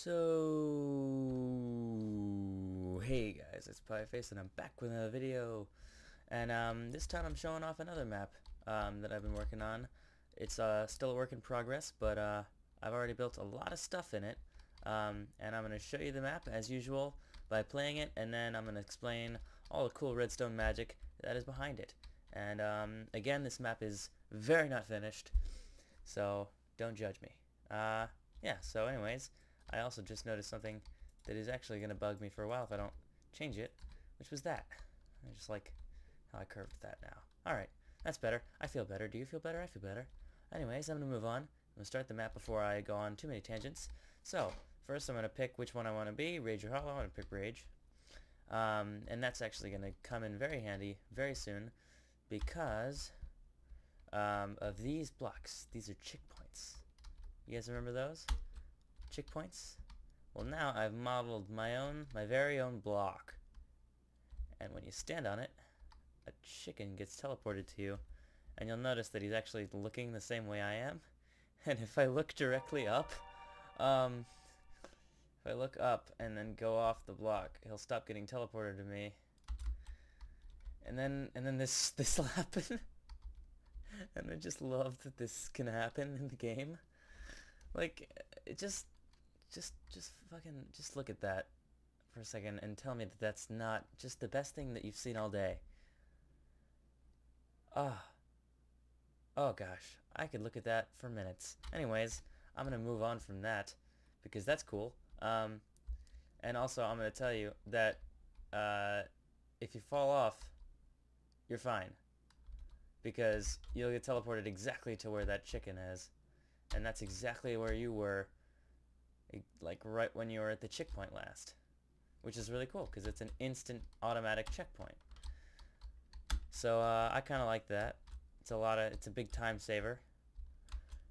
So, hey guys, it's Pieface and I'm back with another video. And this time I'm showing off another map that I've been working on. It's still a work in progress, but I've already built a lot of stuff in it. And I'm going to show you the map as usual by playing it, and then I'm going to explain all the cool redstone magic that is behind it. And again, this map is very not finished, so don't judge me. Yeah, so anyways, I also just noticed something that is actually going to bug me for a while if I don't change it, which was that. I just like how I curved that now. Alright, that's better. I feel better. Do you feel better? I feel better. Anyways, I'm going to move on. I'm going to start the map before I go on too many tangents. So, first I'm going to pick which one I want to be. Rage or Hollow. I want to pick Rage. And that's actually going to come in very handy very soon because of these blocks. These are chick points. You guys remember those? Chick points? Well, now I've modeled my very own block. And when you stand on it, a chicken gets teleported to you. And you'll notice that he's actually looking the same way I am. And if I look directly up, if I look up and then go off the block, he'll stop getting teleported to me. And then this will happen. And I just love that this can happen in the game. Like, it just look at that for a second and tell me that that's not just the best thing that you've seen all day. Oh gosh, I could look at that for minutes. Anyways, I'm gonna move on from that because that's cool. And also I'm gonna tell you that if you fall off, you're fine, because you'll get teleported exactly to where that chicken is, and that's exactly where you were, like right when you were at the checkpoint last, which is really cool because it's an instant automatic checkpoint. So I kind of like that. It's a big time saver.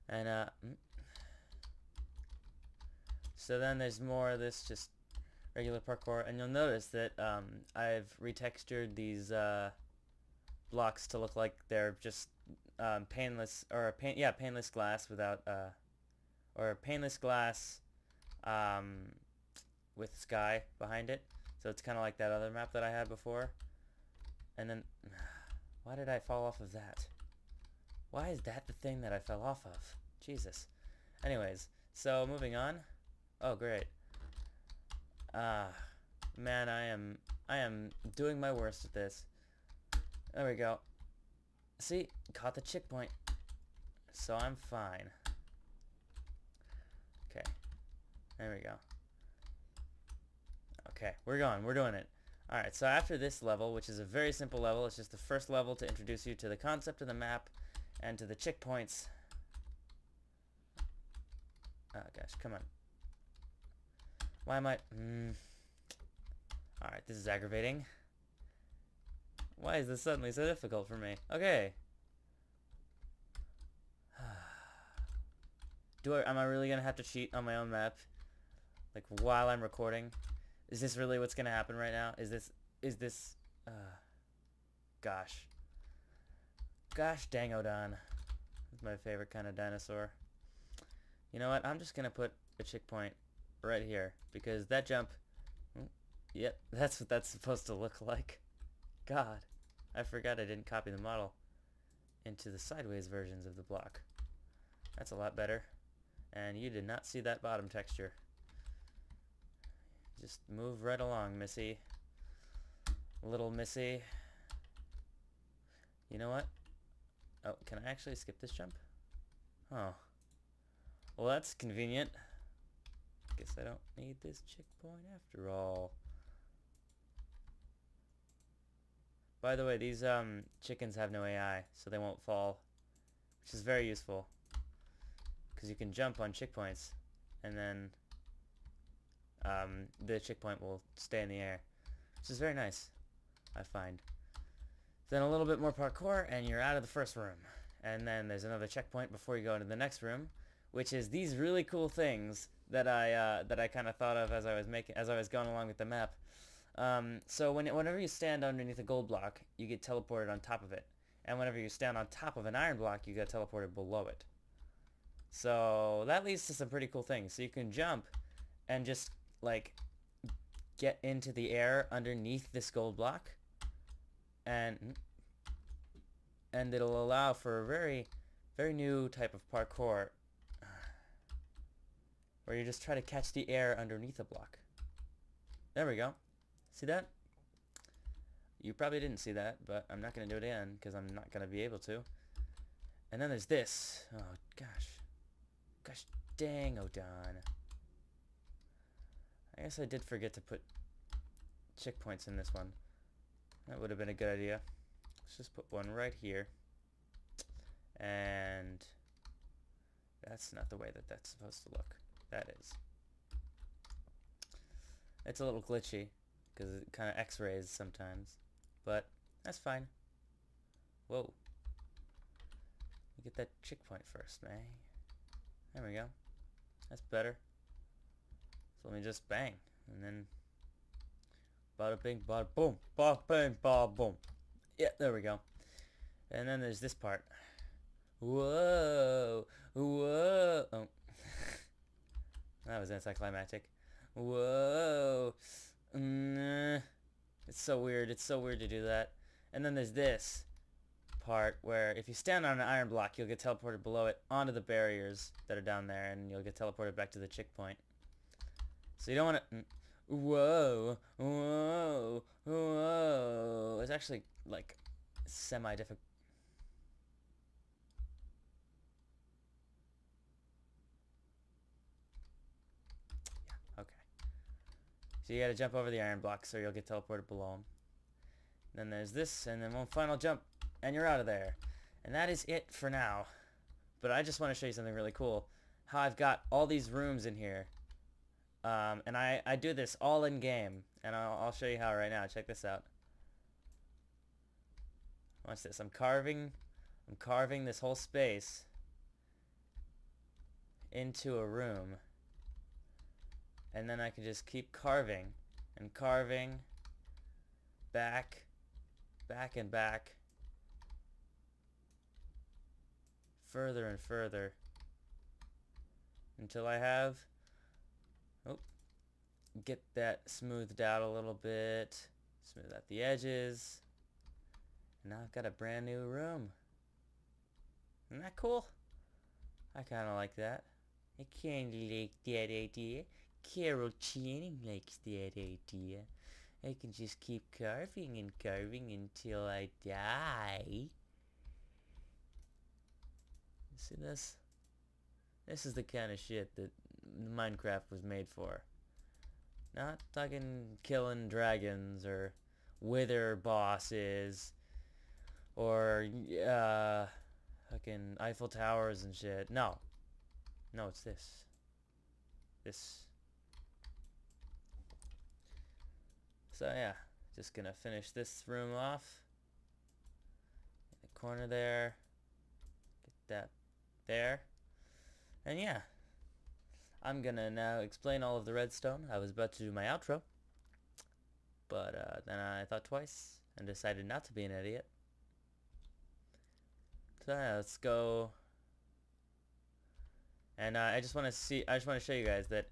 And so then there's more of this just regular parkour, and you'll notice that I've retextured these blocks to look like they're just painless, or painless glass without or painless glass with sky behind it. So it's kind of like that other map that I had before. And then why did I fall off of that? Why is that the thing that I fell off of? Jesus. Anyways, so moving on. Oh great. Man, I am doing my worst at this. There we go. See, caught the checkpoint. So I'm fine. Okay. There we go. Okay, we're going. We're doing it. Alright, so after this level, which is a very simple level, it's just the first level to introduce you to the concept of the map and to the checkpoints. Oh gosh, come on. Why am I... Alright, this is aggravating. Why is this suddenly so difficult for me? Okay. Am I really gonna have to cheat on my own map? Like, while I'm recording? Is this really what's gonna happen right now? Is this gosh. Gosh dang-o-don. That's my favorite kind of dinosaur. You know what? I'm just gonna put a checkpoint right here, because that jump, yep, that's what that's supposed to look like. God, I forgot I didn't copy the model into the sideways versions of the block. That's a lot better. And you did not see that bottom texture. Just move right along, Missy. Little Missy. You know what? Oh, can I actually skip this jump? Oh. Well, that's convenient. Guess I don't need this checkpoint after all. By the way, these chickens have no AI, so they won't fall, which is very useful, because you can jump on checkpoints, and then the checkpoint will stay in the air, which is very nice, I find. Then a little bit more parkour, and you're out of the first room. And then there's another checkpoint before you go into the next room, which is these really cool things that I kind of thought of as I was going along with the map. So whenever you stand underneath a gold block, you get teleported on top of it, and whenever you stand on top of an iron block, you get teleported below it. So that leads to some pretty cool things. So you can jump and just like get into the air underneath this gold block, and it'll allow for a very, very new type of parkour where you just try to catch the air underneath a block. There we go. See that? You probably didn't see that, but I'm not going to do it again because I'm not going to be able to. And then there's this. Oh, gosh. Gosh dang, oh Don. I guess I did forget to put checkpoints in this one. That would have been a good idea. Let's just put one right here. And that's not the way that that's supposed to look. That is. It's a little glitchy because it kind of X-rays sometimes. But that's fine. Whoa. Get that checkpoint first, man. There we go. That's better. So let me just bang. And then bada bing, bada boom. Bada bing, bada boom. Yeah, there we go. And then there's this part. Whoa. Whoa. Oh. That was anticlimactic. Whoa. It's so weird. It's so weird to do that. And then there's this part where if you stand on an iron block, you'll get teleported below it onto the barriers that are down there, and you'll get teleported back to the checkpoint. So you don't want to... Whoa. Whoa. Whoa. It's actually, like, semi-difficult. Yeah, okay. So you gotta jump over the iron blocks or you'll get teleported below them. Then there's this, and then one final jump, and you're out of there. And that is it for now. But I just want to show you something really cool. How I've got all these rooms in here. And I do this all in game. And I'll show you how right now. Check this out. Watch this. I'm carving this whole space into a room. And then I can just keep carving and carving back and back, further and further, until I have, get that smoothed out a little bit, smooth out the edges, and now I've got a brand new room. Isn't that cool? I kind of like that. I kind of like that idea. Carol Channing likes that idea. I can just keep carving and carving until I die. You see this? This is the kind of shit that Minecraft was made for. Not fucking killing dragons or wither bosses or fucking Eiffel Towers and shit. No. No, it's this. This. So yeah, just gonna finish this room off. In the corner there. Get that there. And yeah. I'm gonna now explain all of the redstone. I was about to do my outro. But then I thought twice and decided not to be an idiot. So yeah, let's go. And I just want to show you guys that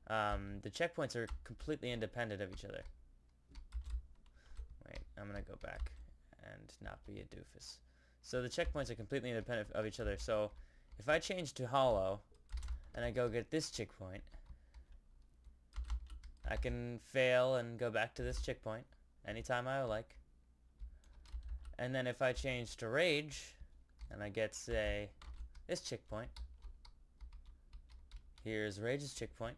the checkpoints are completely independent of each other. Wait, I'm gonna go back and not be a doofus. So the checkpoints are completely independent of each other. So if I change to hollow and I go get this checkpoint, I can fail and go back to this checkpoint anytime I like. And then if I change to rage and I get, say, this checkpoint, here's rage's checkpoint,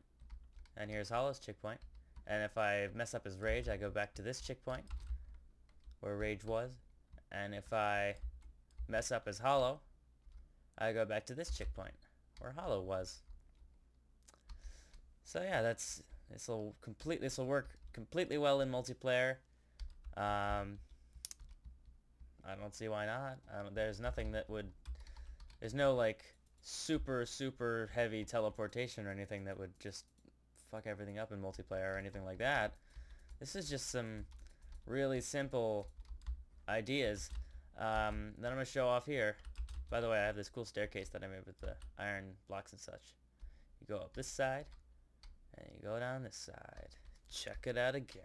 and here's hollow's checkpoint. And if I mess up his rage, I go back to this checkpoint where rage was. And if I mess up his hollow, I go back to this checkpoint where hollow was. So yeah, this will work completely well in multiplayer. I don't see why not. There's nothing that would. There's no like super heavy teleportation or anything that would just fuck everything up in multiplayer or anything like that. This is just some really simple ideas that I'm gonna show off here. By the way, I have this cool staircase that I made with the iron blocks and such. You go up this side, And you go down this side. Check it out again.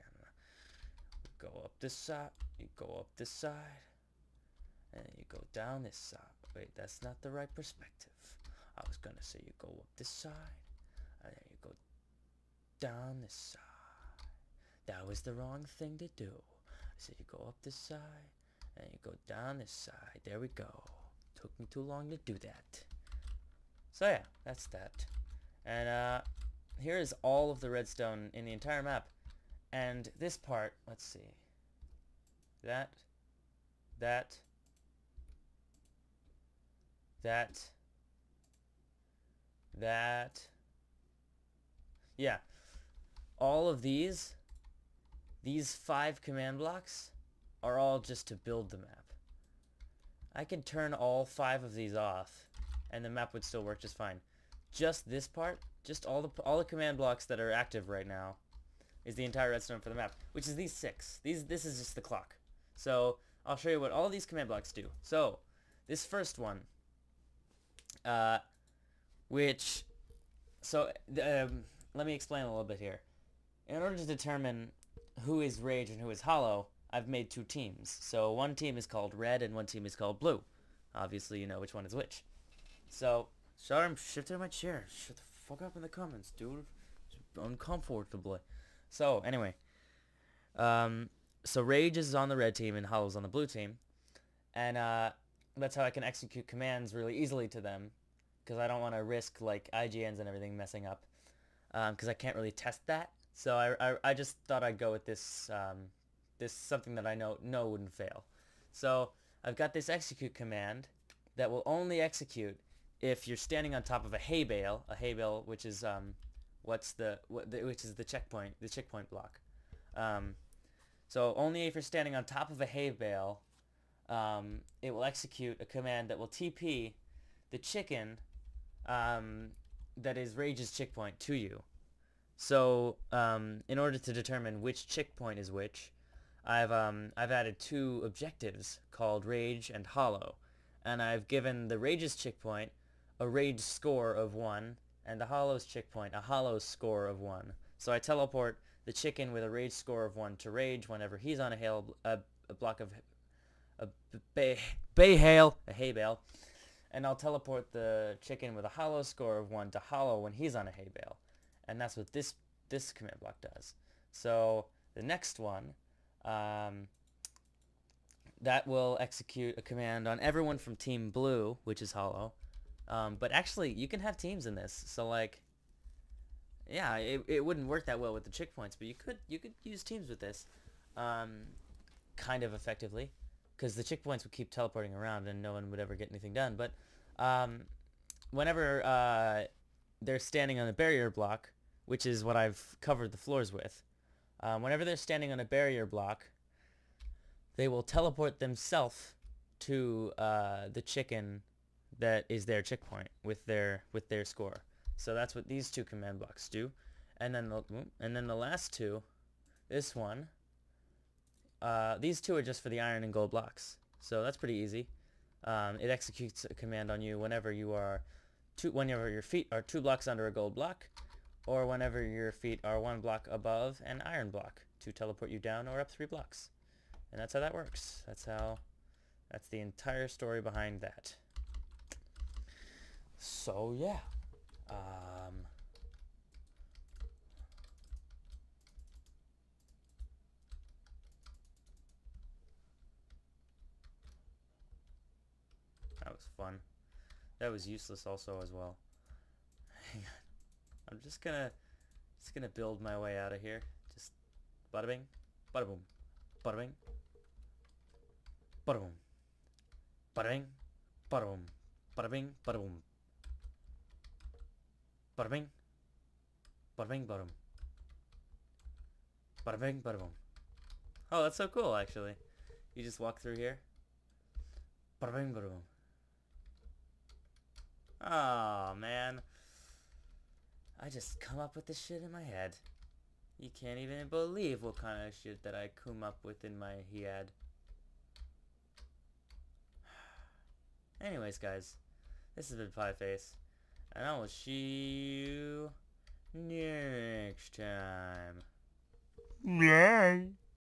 Go up this side. You go up this side. And then you go down this side. Wait, that's not the right perspective. I was gonna say you go up this side. And then you go down this side. That was the wrong thing to do. I said you go up this side. And you go down this side. There we go. Took me too long to do that. So yeah, that's that. And here is all of the redstone in the entire map. And this part, let's see. That. Yeah. All of these 5 command blocks are all just to build the map. I can turn all 5 of these off and the map would still work just fine. Just this part, just all the command blocks that are active right now is the entire redstone for the map, which is these 6. This is just the clock. So I'll show you what all these command blocks do. So this first one, let me explain a little bit here. In order to determine who is Rage and who is Hollow, I've made 2 teams. So one team is called Red and one team is called Blue. Obviously you know which one is which. So, sorry I'm shifting my chair. Shut the fuck up in the comments, dude. Uncomfortably. So, anyway. So Rage is on the red team and Hollow's on the blue team. And that's how I can execute commands really easily to them. Because I don't want to risk like IGNs and everything messing up. Because I can't really test that. So I just thought I'd go with this this something that I know wouldn't fail. So I've got this execute command that will only execute if you're standing on top of a hay bale, which is which is the checkpoint block. So only if you're standing on top of a hay bale, it will execute a command that will TP the chicken that is Rage's checkpoint to you. So in order to determine which checkpoint is which, I've added 2 objectives called Rage and Hollow, and I've given the Rage's checkpoint a Rage score of 1, and the Hollow's checkpoint a Hollow score of 1. So I teleport the chicken with a Rage score of 1 to Rage whenever he's on a block of hay bale, and I'll teleport the chicken with a Hollow score of 1 to Hollow when he's on a hay bale, and that's what this command block does. So the next one, that will execute a command on everyone from Team Blue, which is Hollow. But actually, you can have teams in this. So like, yeah, it wouldn't work that well with the checkpoints, but you could use teams with this, kind of effectively, because the checkpoints would keep teleporting around and no one would ever get anything done. But whenever they're standing on a barrier block, which is what I've covered the floors with, whenever they're standing on a barrier block, they will teleport themselves to the chicken that is their checkpoint with their score. So that's what these 2 command blocks do. And then the last 2, this one, these 2 are just for the iron and gold blocks. So that's pretty easy. It executes a command on you whenever your feet are 2 blocks under a gold block, or whenever your feet are 1 block above an iron block to teleport you down or up 3 blocks. And that's how that works. That's the entire story behind that. So yeah. That was fun. That was useless also as well. Hang on. I'm just gonna build my way out of here. Just bada bing, bada boom, bada bing, bada boom, bada bing, bada boom, bada bing, bada boom, bada bing, bada bing, bada boom, bada bing, bada boom. Oh, that's so cool actually. You just walk through here. Bada bing, bada boom. Oh man, I just come up with this shit in my head. You can't even believe what kind of shit that I come up with in my head. Anyways, guys, this has been Pieface, and I will see you next time. Yeah.